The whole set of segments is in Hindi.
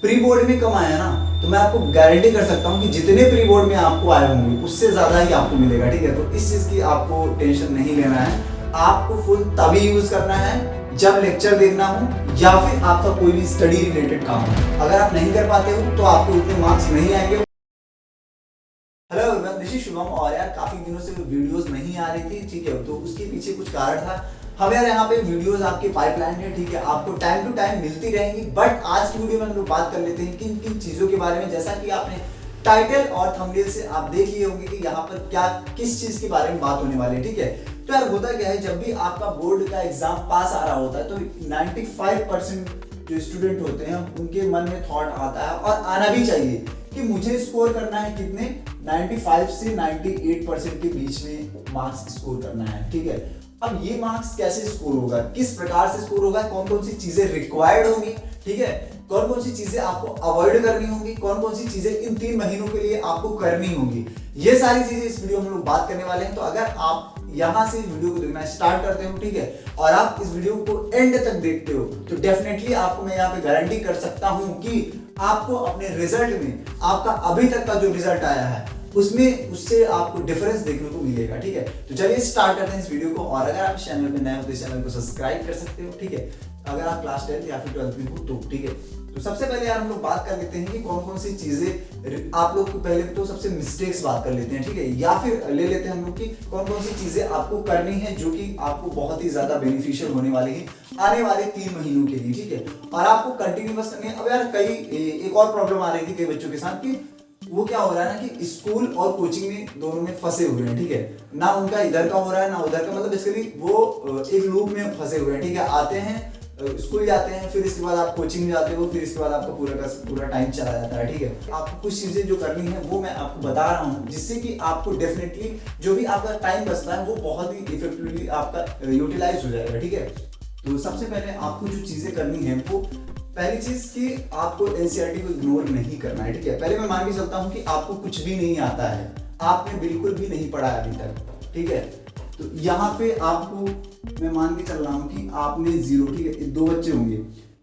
प्री बोर्ड में कम आया ना, तो मैं आपको गारंटी कर सकता हूँ कि जितने प्री बोर्ड में आपको आए होंगे उससे ज्यादा ही आपको मिलेगा, ठीक है। तो इस चीज की आपको टेंशन नहीं लेना है। आपको फुल तभी यूज करना है जब लेक्चर देखना हो या फिर आपका कोई भी स्टडी रिलेटेड काम हो। अगर आप नहीं कर पाते हो तो आपको उतने मार्क्स नहीं आएंगे। Hello everyone, this is Shubham. और यार काफी दिनों से वीडियोस नहीं आ रही थी, ठीक है, तो उसके पीछे कुछ कारण था। हम यार यहाँ पे वीडियोस आपके पाइपलाइन है, ठीक है, आपको टाइम टू टाइम मिलती रहेंगी। बट आज की वीडियो में हम लोग बात कर लेते हैं किन किन चीजों के बारे में। जैसा कि आपने टाइटल और थंबनेल से आप देख लिए होंगे कि यहाँ पर क्या किस चीज के बारे में बात होने वाली है, ठीक है। तो यार होता क्या है, जब भी आपका बोर्ड का एग्जाम पास आ रहा होता है तो 95% जो स्टूडेंट होते हैं उनके मन में थॉट आता है, और आना भी चाहिए, कि मुझे स्कोर करना है कितने 95 से 98% के बीच में मार्क्स स्कोर करना है, ठीक है। अब ये मार्क्स कैसे स्कोर होगा, किस प्रकार से स्कोर होगा, कौन कौन सी चीजें रिक्वायर्ड होंगी, ठीक है, कौन कौन सी चीजें आपको अवॉइड करनी होंगी, कौन कौन सी चीजें इन 3 महीनों के लिए आपको करनी होंगी, ये सारी चीजें इस वीडियो में हम लोग बात करने वाले हैं। तो अगर आप यहां से वीडियो को देखना स्टार्ट करते हो, ठीक है, और आप इस वीडियो को एंड तक देखते हो, तो डेफिनेटली आपको मैं यहाँ पे गारंटी कर सकता हूं कि आपको अपने रिजल्ट में आपका अभी तक का जो रिजल्ट आया है उससे आपको डिफरेंस देखने को मिलेगा, ठीक है। तो चलिए स्टार्ट करते हैं इस वीडियो को। और अगर आप चैनल पे नए हो तो इस चैनल को सब्सक्राइब कर सकते हो, ठीक है, अगर आप क्लास 10th या फिर 12th में हो तो, ठीक है। तो सबसे पहले यार हम लोग बात कर लेते हैं कि कौन कौन सी चीजें आप लोग को, पहले तो सबसे मिस्टेक्स बात कर लेते हैं, ठीक है, या फिर ले लेते हैं हम लोग कि कौन कौन सी चीजें आपको करनी है जो कि आपको बहुत ही ज्यादा बेनिफिशियल होने वाली है आने वाले 3 महीनों के लिए, ठीक है, और आपको कंटिन्यूअस करनी है। अब यार एक और प्रॉब्लम आ रही थी कई बच्चों के साथ कि वो क्या हो रहा है ना कि स्कूल और कोचिंग में दोनों में फंसे हुए हैं, ठीक है, ना उनका इधर का हो रहा है ना उधर का, मतलब बेसिकली वो एक लूप में फंसे हुए हैं, ठीक है। आते हैं स्कूल जाते हैं, फिर इसके बाद आप कोचिंग में जाते हो, फिर इसके बाद आपका पूरा का पूरा टाइम चला जाता है, ठीक है। आपको कुछ चीजें जो करनी है वो मैं आपको बता रहा हूँ, जिससे कि आपको डेफिनेटली जो भी आपका टाइम बचता है वो बहुत ही इफेक्टिवली आपका यूटिलाइज हो जाएगा, ठीक है। तो सबसे पहले आपको जो चीजें करनी है वो पहली चीज कि आपको एनसीईआरटी को इग्नोर नहीं करना है, ठीक है। पहले मैं मान के चलता हूँ कि आपको कुछ भी नहीं आता है, आपने बिल्कुल भी नहीं पढ़ा अभी तक, ठीक है। तो यहाँ पे आपको मैं मान के चल रहा हूँ कि आपने 0, ठीक है, 2 बच्चे होंगे,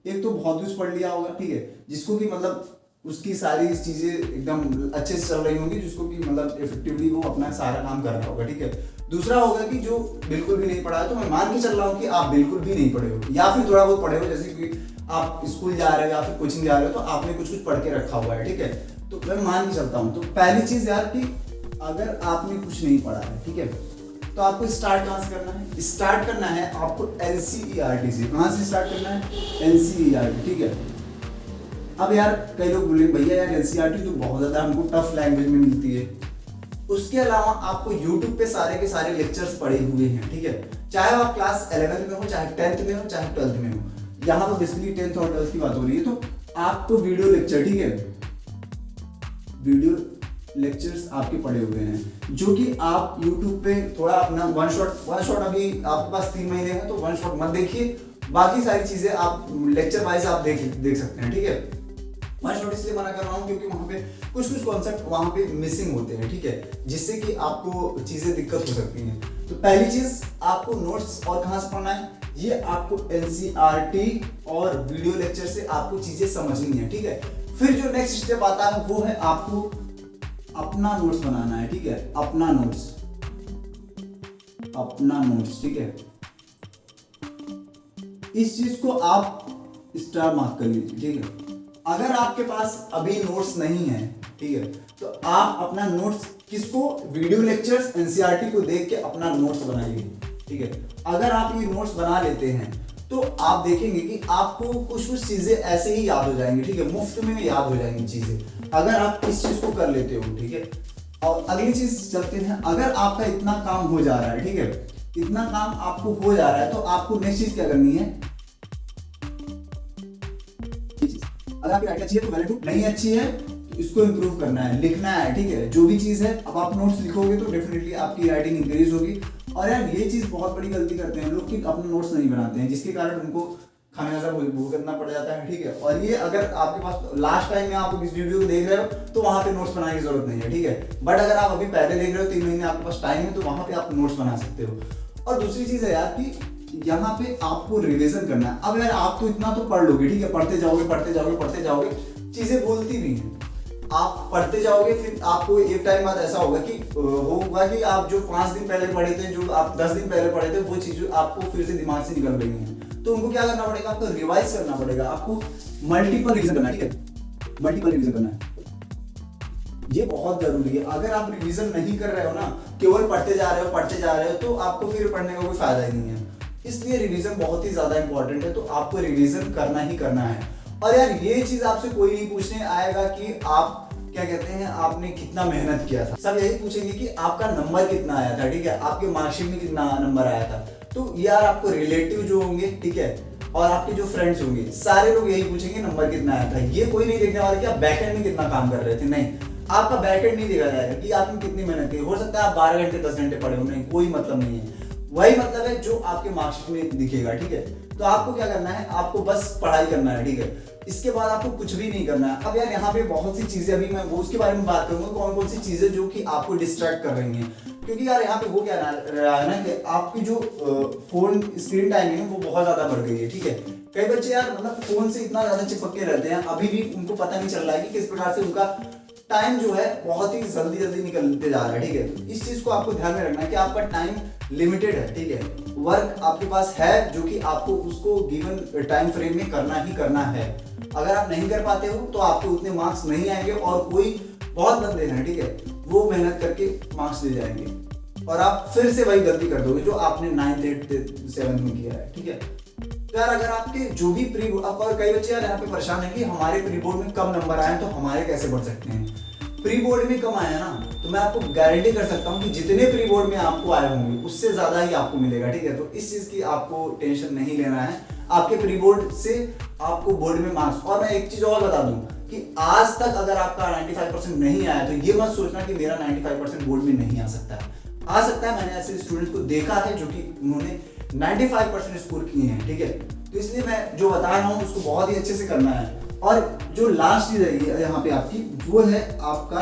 एक तो बहुत कुछ पढ़ लिया होगा, ठीक है, जिसको कि मतलब उसकी सारी चीजें एकदम अच्छे से चल रही होंगी, जिसको कि मतलब इफेक्टिवली वो अपना सारा काम कर रहा होगा, ठीक है। दूसरा होगा कि जो बिल्कुल भी नहीं पढ़ा है, तो मैं मान के चल रहा हूँ कि आप बिल्कुल भी नहीं पढ़े हो या फिर थोड़ा बहुत पढ़े हो, जैसे कि आप स्कूल जा रहे हो या फिर कोचिंग जा रहे हो तो आपने कुछ कुछ पढ़ के रखा हुआ है, ठीक है। तो मैं मान के चलता हूँ, तो पहली चीज यार कि अगर आपने कुछ नहीं पढ़ा है, ठीक है, तो आपको स्टार्ट कहाँ से करना है, स्टार्ट करना है आपको एनसीईआरटी से। कहाँ से स्टार्ट करना है, एनसीईआरटी, ठीक है। अब यार कई लोग बोलेंगे भैया यार एनसीईआरटी तो बहुत ज्यादा हमको टफ लैंग्वेज में मिलती है। उसके अलावा आपको यूट्यूब पे सारे के सारे लेक्चर्स पड़े हुए हैं, ठीक है, चाहे आप क्लास 11th में हो, चाहे 10th में हो, चाहे 12th में हो। यहाँ पर बेसिकली 10th और 12th की बात हो रही है, तो आपको वीडियो लेक्चर, ठीक है, वीडियो लेक्चर्स आपके पड़े हुए हैं, जो कि आप YouTube पे थोड़ा अपना वन शॉट अभी आपके पास 3 महीने हैं तो वन शॉट मत देखिए, बाकी सारी चीजें आप लेक्चर वाइज आप देख सकते हैं, ठीक है। वन शॉट इसलिए मना कर रहा हूँ क्योंकि वहाँ पे कुछ कॉन्सेप्ट वहाँ पे मिसिंग होते हैं, ठीक है, जिससे कि आपको चीजें दिक्कत हो सकती हैं। तो पहली चीज आपको नोट्स और कहाँ से पढ़ना है, ये आपको एनसीईआरटी और वीडियो लेक्चर से आपको चीजें समझनी है, ठीक है। फिर जो नेक्स्ट स्टेप आता है वो है आपको अपना नोट्स बनाना है, ठीक है, अपना नोट्स, ठीक है। इस चीज को आप स्टार मार्क कर लीजिए, ठीक है। अगर आपके पास अभी नोट्स नहीं है, ठीक है, तो आप अपना नोट्स किसको, वीडियो लेक्चर्स एनसीईआरटी को देख के अपना नोट्स बनाइए, ठीक है। अगर आप ये नोट्स बना लेते हैं तो आप देखेंगे कि आपको कुछ चीजें ऐसे ही याद हो जाएंगी, ठीक है, मुफ्त में याद हो जाएंगी चीजें, अगर आप इस चीज को कर लेते हो, ठीक है। और अगली चीज चलते हैं, अगर आपका इतना काम हो जा रहा है, ठीक है, इतना काम आपको हो जा रहा है, तो आपको नेक्स्ट चीज क्या करनी है, अगर आपकी राइटिंग अच्छी है तो वेल एंड गुड, नहीं अच्छी है तो इसको इंप्रूव करना है, लिखना है, ठीक है, जो भी चीज है। अब आप नोट्स लिखोगे तो डेफिनेटली आपकी राइटिंग इंक्रीज होगी। और यार ये चीज बहुत बड़ी गलती करते हैं लोग कि अपने नोट्स नहीं बनाते हैं, जिसके कारण उनको खामियाजा भुगतना पड़ जाता है, ठीक है। और ये अगर आपके पास लास्ट टाइम में आप इस वीडियो को देख रहे हो तो वहां पे नोट्स बनाने की जरूरत नहीं है, ठीक है। बट अगर आप अभी पहले देख रहे हो, 3 महीने आपके पास टाइम है, तो वहां पे आप नोट्स बना सकते हो। और दूसरी चीज है यार कि यहाँ पे आपको रिवीजन करना है। अब यार आप तो इतना तो पढ़ लोगे, ठीक है, पढ़ते जाओगे, चीजें भूलती भी हैं। आप पढ़ते जाओगे, फिर आपको एक टाइम बाद ऐसा होगा कि आप जो 5 दिन पहले पढ़े थे, जो आप 10 दिन पहले पढ़े थे, वो चीजें आपको फिर से दिमाग से निकल रही हैं। तो उनको क्या करना पड़ेगा, आपको रिवाइज करना पड़ेगा, आपको मल्टीपल रिवीजन करना है, ठीक है, मल्टीपल रिवीजन करना है, ये बहुत जरूरी है। अगर आप रिवीजन नहीं कर रहे हो ना, केवल पढ़ते जा रहे हो तो आपको फिर पढ़ने का कोई फायदा ही नहीं है। इसलिए रिवीजन बहुत ही ज्यादा इंपॉर्टेंट है, तो आपको रिवीजन करना ही करना है। और यार ये चीज आपसे कोई नहीं पूछने आएगा कि आप क्या कहते हैं, आपने कितना मेहनत किया था। सब यही पूछेंगे कि आपका नंबर कितना आया था, ठीक है, आपके मार्कशीट में कितना नंबर आया था। तो यार आपको रिलेटिव जो होंगे, ठीक है, और आपके जो फ्रेंड्स होंगे, सारे लोग यही पूछेंगे नंबर कितना आया था। ये कोई नहीं देखने वाला कि आप बैकएंड में कितना काम कर रहे थे, नहीं, आपका बैकएंड नहीं देखा जाएगा कि आपने कितनी मेहनत की। हो सकता है आप 12 घंटे 10 घंटे पढ़े हो, नहीं, कोई मतलब नहीं है। वही मतलब है जो आपके मार्कशीट में दिखेगा, ठीक है। तो आपको क्या करना है, आपको बस पढ़ाई करना है, ठीक है। इसके बाद आपको कुछ भी नहीं करना है। अब यार यहाँ पे बहुत सी चीजें, अभी मैं वो उसके बारे में बात करूंगा, कौन कौन सी चीजें जो कि आपको डिस्ट्रैक्ट कर रही हैं। क्योंकि यार यहाँ पे वो क्या रहा है ना कि आपकी जो फोन स्क्रीन टाइम है वो बहुत ज्यादा बढ़ गई है, ठीक है। कई बच्चे यार मतलब फोन से इतना ज्यादा चिपक के रहते हैं, अभी भी उनको पता नहीं चल रहा है कि किस प्रकार से उनका टाइम जो है बहुत ही जल्दी जल्दी निकलते जा रहा है, ठीक है। तो इस चीज को आपको ध्यान में रखना है कि आपका टाइम लिमिटेड है, ठीक है। वर्क आपके पास है जो कि आपको उसको गिवन टाइम फ्रेम में करना ही करना है। अगर आप नहीं कर पाते हो तो आपको उतने मार्क्स नहीं आएंगे, और कोई बहुत बंदे हैं, ठीक है, वो मेहनत करके मार्क्स ले जाएंगे और आप फिर से वही गलती कर दोगे जो आपने 9th 8th 7th में किया है, ठीक है। तो यार अगर आपके जो भी प्री बोर्ड, और कई बच्चे यार यहाँ पे परेशान है कि हमारे प्री बोर्ड में कम नंबर आए तो हमारे कैसे बढ़ सकते हैं। प्री बोर्ड में कम आया ना, तो मैं आपको गारंटी कर सकता हूँ कि जितने प्री बोर्ड में आपको आए होंगे उससे ज्यादा ही आपको मिलेगा, ठीक है। तो इस चीज की आपको टेंशन नहीं लेना है, आपके प्री बोर्ड से आपको बोर्ड में मार्क्स। और मैं एक चीज और बता दूं कि आज तक अगर आपका 95% नहीं आया तो ये मत सोचना कि मेरा 95% बोर्ड में नहीं आ सकता है। आ सकता है, मैंने ऐसे स्टूडेंट्स को देखा है जो कि उन्होंने 95% स्कोर किए हैं, ठीक है। तो इसलिए मैं जो बता रहा हूँ उसको बहुत ही अच्छे से करना है। और जो लास्ट चीज है यहाँ पे आपकी, वो है आपका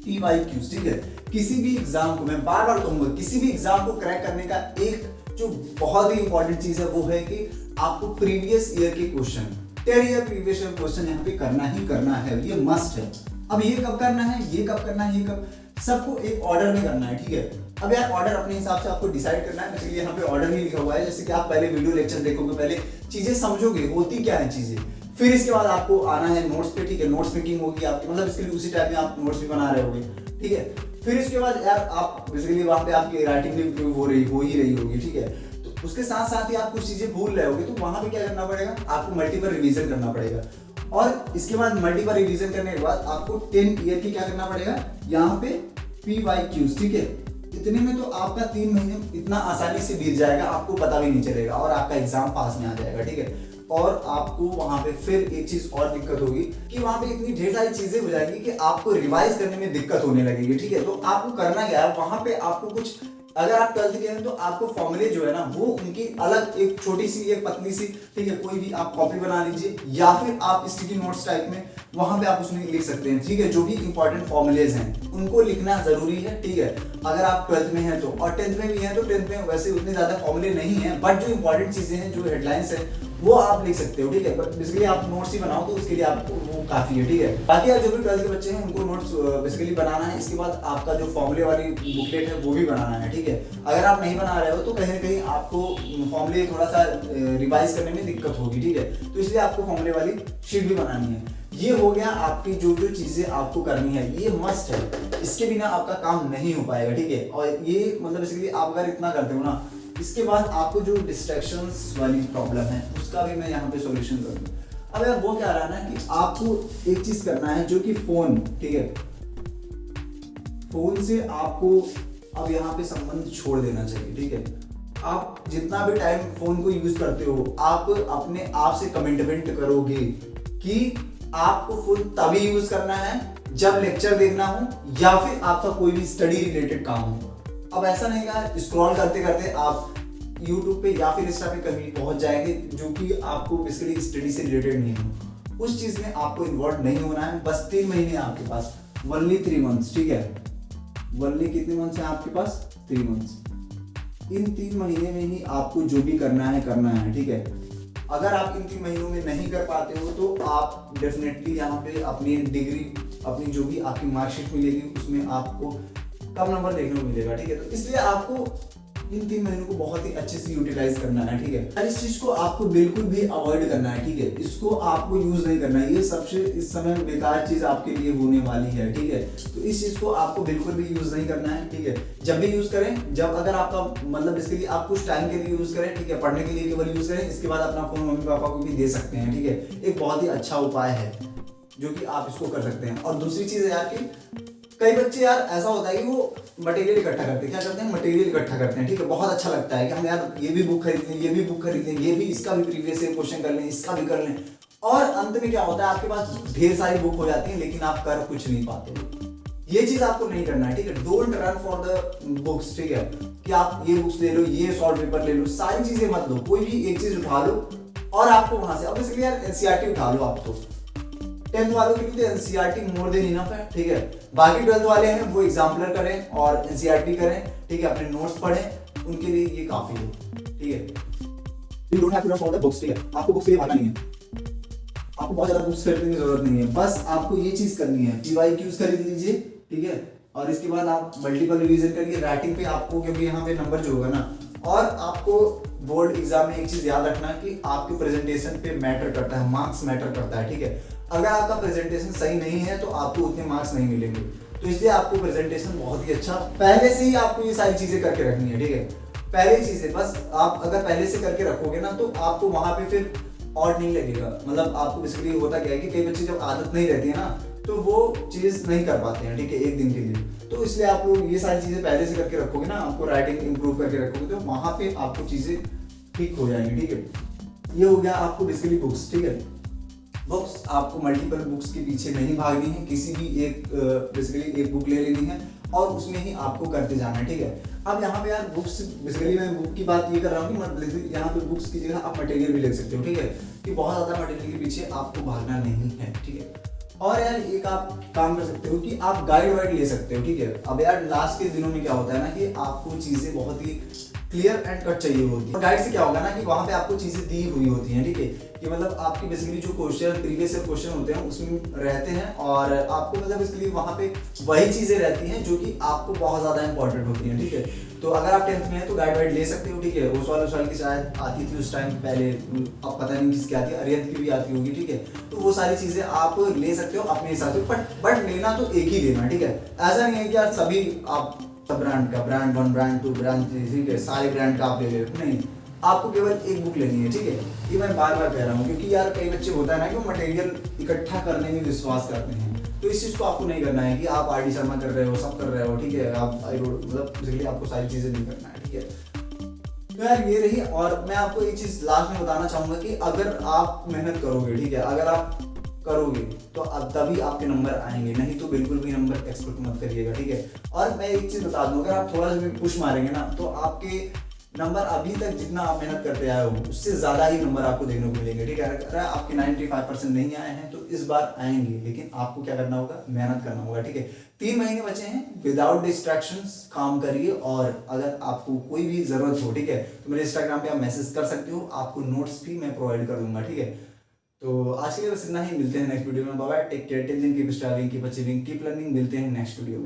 PYQs, ठीक है। किसी भी एग्जाम को, मैं बार बार कहूंगा, किसी भी एग्जाम को क्रैक करने का एक जो बहुत ही इंपॉर्टेंट चीज है वो है कि आपको प्रीवियस ईयर के question, 10 year previous year question यहाँ पे करना ही करना है, ये मस्ट है। अब ये कब करना है, ये कब करना है, ये कब, सबको एक ऑर्डर में करना है, ठीक है। अब यार ऑर्डर अपने हिसाब से आपको डिसाइड करना है, बेसिकली यहाँ पे ऑर्डर ही लिखा हुआ है। जैसे कि आप पहले वीडियो लेक्चर देखोगे, पहले चीजें समझोगे होती क्या है चीजें, फिर इसके बाद आपको आना है नोट्स पे, ठीक है। नोट्स मेकिंग होगी आपकी, मतलब इसके लिए उसी टाइम में आप नोट्स भी बना रहे होगे, ठीक है। फिर इसके बाद यार आप बेसिकली वहाँ पे आपकी राइटिंग भी इम्प्रूव हो ही रही होगी, ठीक है। तो उसके साथ साथ ही आप कुछ चीजें भूल रहे होगे, तो वहां पे क्या करना पड़ेगा, आपको मल्टीपल रिवीजन करना पड़ेगा। और इसके बाद मल्टीपल रिवीजन करने के बाद आपको 10 ईयर की क्या करना पड़ेगा, यहाँ पे PYQs, ठीक है। इतने में तो आपका 3 महीने इतना आसानी से बीत जाएगा, आपको पता भी नहीं चलेगा और आपका एग्जाम पास में आ जाएगा, ठीक है। और आपको वहां पे फिर एक चीज और दिक्कत होगी कि वहां पे इतनी ढेर सारी चीजें हो जाएंगी कि आपको रिवाइज करने में दिक्कत होने लगेगी, ठीक है। तो आपको करना क्या है, वहां पे आपको कुछ, अगर आप 12th के हैं तो आपको फॉर्मूले जो है ना वो उनकी अलग एक छोटी सी, एक पतली सी, ठीक है, कोई भी आप कॉपी बना लीजिए या फिर आप स्टिकी नोट्स टाइप में वहां पे आप उसमें लिख सकते हैं, ठीक है। जो भी इंपॉर्टेंट फॉर्मूलेज हैं उनको लिखना जरूरी है, ठीक है। अगर आप 12th में हैं तो, और 10th में भी हैं तो 10th में वैसे उतने ज्यादा फॉर्मूले नहीं है, बट जो इंपॉर्टेंट चीजें हैं, जो हेडलाइंस है, वो आप लिख सकते हो, ठीक है। बट बेसिकली आप नोट्स ही बनाओ तो उसके लिए आपको वो काफी है, ठीक है। बाकी यार जो भी 12th के बच्चे हैं उनको नोट्स बेसिकली बनाना है। इसके बाद आपका जो फॉर्मूले वाली बुकलेट है वो भी बनाना है, ठीक है। अगर आप नहीं बना रहे हो तो कहीं ना कहीं आपको फॉर्मूले थोड़ा सा रिवाइज करने में दिक्कत होगी, ठीक है। तो इसलिए आपको फॉर्मूले वाली शीट भी बनानी है। ये हो गया आपकी जो जो चीजें आपको करनी है, ये मस्ट है, इसके बिना आपका काम नहीं हो पाएगा, ठीक है। और ये मतलब बेसिकली आप अगर इतना करते हो ना, इसके बाद आपको जो डिस्ट्रैक्शंस वाली प्रॉब्लम है उसका भी मैं यहाँ पे सॉल्यूशन कर दूँ। अब यार वो क्या रहा ना कि आपको एक चीज करना है जो कि फोन, ठीक है, फोन से आपको अब यहाँ पे संबंध छोड़ देना चाहिए, ठीक है। आप जितना भी टाइम फोन को यूज करते हो, आप अपने आप से कमिटमेंट करोगे कि आपको फोन तभी यूज करना है जब लेक्चर देखना हो या फिर आपका कोई भी स्टडी रिलेटेड काम हो। अब ऐसा नहीं है स्क्रॉल करते करते आप YouTube पे या फिर इंस्टा पे कहीं पहुंच जाएंगे जो कि आपको बेसिकली स्टडी से रिलेटेड नहीं हो, उस चीज में आपको इन्वॉल्व नहीं होना है। बस 3 महीने आपके पास, ओनली 3 मंथ्स, ठीक है। ओनली कितने मंथ्स हैं आपके पास, 3 मंथ्स। इन 3 महीने में ही आपको जो भी करना है, ठीक है। अगर आप इन 3 महीनों में नहीं कर पाते हो तो आप डेफिनेटली यहाँ पे अपनी डिग्री, अपनी जो भी आपकी मार्कशीट मिलेगी उसमें आपको कम नंबर देखने को मिलेगा, ठीक है। तो इसलिए आपको इन 3 महीनों को बहुत ही अच्छे से यूटिलाइज करना है, ठीक है। और इस चीज को आपको बिल्कुल भी अवॉइड करना है, ठीक है। इसको आपको यूज नहीं करना है, ये सबसे इस समय बेकार चीज आपके लिए होने वाली है, ठीक है। तो इस चीज को आपको बिल्कुल भी यूज नहीं करना है, ठीक है। जब भी यूज करें, जब अगर आपका मतलब इसके लिए आप कुछ टाइम के लिए यूज करें, ठीक है, पढ़ने के लिए केवल यूज करें, इसके बाद अपना फोन मम्मी पापा को भी दे सकते हैं, ठीक है। एक बहुत ही अच्छा उपाय है जो कि आप इसको कर सकते हैं। और दूसरी चीज है यार कि कई बच्चे यार ऐसा होता है कि वो मटेरियल इकट्ठा करते हैं, क्या करते हैं, मटेरियल इकट्ठा करते हैं, ठीक है। बहुत अच्छा लगता है कि हम यार ये भी बुक खरीद लें, ये भी बुक खरीद लें, ये भी, इसका भी प्रीवियस ईयर क्वेश्चन कर लें, इसका भी कर लें, और अंत में क्या होता है, आपके पास ढेर सारी बुक हो जाती है लेकिन आप कर कुछ नहीं पाते। ये चीज आपको नहीं करना है, ठीक है। Don't run for the books, ठीक है, कि आप ये बुक्स ले लो, ये सॉल्व पेपर ले लो, सारी चीजें मत लो, कोई भी एक चीज उठा लो और आपको वहां से, अब इसलिए यार एनसीईआरटी उठा लो। आप तो 10th वालों के लिए एनसीईआरटी मोर देन इनफ है, ठीक है। बाकी 12th वाले हैं वो एग्जाम्पलर करें और एनसीईआरटी करें, ठीक है, अपने नोट्स पढ़ें, उनके लिए ये काफी है, ठीक है। You don't have to run for the books, ठीक है। आपको बुक्स के लिए भागना नहीं है, आपको बहुत ज्यादा बुक्स खरीदने की जरूरत नहीं है, बस आपको ये चीज करनी है, पीवाईक्यूज खरीद लीजिए, ठीक है। और इसके बाद आप मल्टीपल रिवीजन करिए, राइटिंग पे आपको, क्योंकि यहाँ पे नंबर जो होगा ना, और आपको बोर्ड एग्जाम में एक चीज याद रखना कि आपके प्रेजेंटेशन पे मैटर करता है, मार्क्स मैटर करता है, ठीक है। अगर आपका प्रेजेंटेशन सही नहीं है तो आपको उतने मार्क्स नहीं मिलेंगे, तो इसलिए आपको प्रेजेंटेशन बहुत ही अच्छा पहले से ही आपको ये सारी चीजें करके रखनी है, ठीक है। पहले चीजें बस आप अगर पहले से करके रखोगे ना तो आपको वहां पे फिर और नहीं लगेगा। मतलब आपको बेसिकली होता क्या है कि कई बच्चे जब आदत नहीं रहती है ना तो वो चीज नहीं कर पाते हैं, ठीक है, एक दिन के लिए। तो इसलिए आप लोग ये सारी चीजें पहले से करके रखोगे ना, आपको राइटिंग इंप्रूव करके रखोगे तो वहां पे आपको चीजें ठीक हो जाएंगी, ठीक है। ये हो गया आपको बेसिकली बुक्स, ठीक है। बुक्स आपको मल्टीपल बुक्स के पीछे नहीं भागनी है, किसी भी एक बेसिकली एक बुक ले लेनी है और उसमें ही आपको करते जाना है, ठीक है। अब यहाँ पे यार बुक्स, बेसिकली मैं बुक की बात ये कर रहा हूँ कि मतलब यहाँ पे बुक्स की जगह आप मटेरियल भी लिख सकते हो, ठीक है, कि बहुत ज़्यादा मटेरियल के पीछे आपको भागना नहीं है, ठीक है। और यार एक आप काम कर सकते हो कि आप गाइड वाइड ले सकते हो, ठीक है। अब यार लास्ट के दिनों में क्या होता है ना कि आपको चीज़ें बहुत ही क्लियर एंड कट चाहिए होती है। गाइड से क्या होगा ना कि वहां पे आपको चीजें दी हुई होती हैं, ठीक है, कि मतलब आपके बेसिकली जो क्वेश्चन प्रीवियस ईयर क्वेश्चन होते हैं उसमें रहते हैं और आपको मतलब इसके लिए वहां पे वही चीजें रहती हैं जो कि आपको बहुत ज्यादा इंपॉर्टेंट होती हैं, ठीक है। तो अगर आप 10th में हैं तो गाइड वाइड ले सकते हो, ठीक है। उस वाले की शायद आती थी उस टाइम पहले, अब पता नहीं किसकी आती है, अरियत की भी आती होगी, ठीक है। तो वो सारी चीजें आप ले सकते हो अपने हिसाब से, बट लेना तो एक ही लेना, ठीक है। ऐसा नहीं है कि यार सभी आप सब ब्रांड का, ब्रांड 1, ब्रांड 2, ब्रांड 3, ठीक है, सारे ब्रांड का आप ले लो, नहीं, आपको केवल एक बुक लेनी है, ठीक है। ये मैं बार बार कह रहा हूँ क्योंकि यार कई बच्चे होता है ना कि वो मटेरियल इकट्ठा करने में विश्वास करते हैं, तो इस चीज को आपको नहीं करना है कि आप आर डी शर्मा कर रहे हो, सब कर रहे हो, ठीक है। आप मतलब बेसिकली आपको सारी चीजें नहीं करना है, ठीक है। तो यार ये रही, और मैं आपको एक चीज लास्ट में बताना चाहूंगा कि अगर आप मेहनत करोगे, ठीक है, अगर आप करोगे तो अब तभी आपके नंबर आएंगे, नहीं तो बिल्कुल भी नंबर एक्सपेक्ट मत करिएगा, ठीक है। और मैं एक चीज बता दूं, अगर आप थोड़ा सा भी पुश मारेंगे ना तो आपके नंबर अभी तक जितना आप मेहनत करते आए हो उससे ज्यादा ही नंबर आपको देखने को मिलेंगे, ठीक है। अगर आपके 95% नहीं आए हैं तो इस बार आएंगे, लेकिन आपको क्या करना होगा, मेहनत करना होगा, ठीक है। 3 महीने बचे हैं, विदाउट डिस्ट्रैक्शंस काम करिए। और अगर आपको कोई भी जरूरत हो, ठीक है, तो मेरे इंस्टाग्राम पे आप मैसेज कर सकते हो, आपको नोट्स भी मैं प्रोवाइड कर दूंगा, ठीक है। तो आज के लिए बस इतना ही, मिलते हैं नेक्स्ट वीडियो में, bye bye, take care, till then keep styling, keep achieving, keep learning, मिलते हैं नेक्स्ट वीडियो में।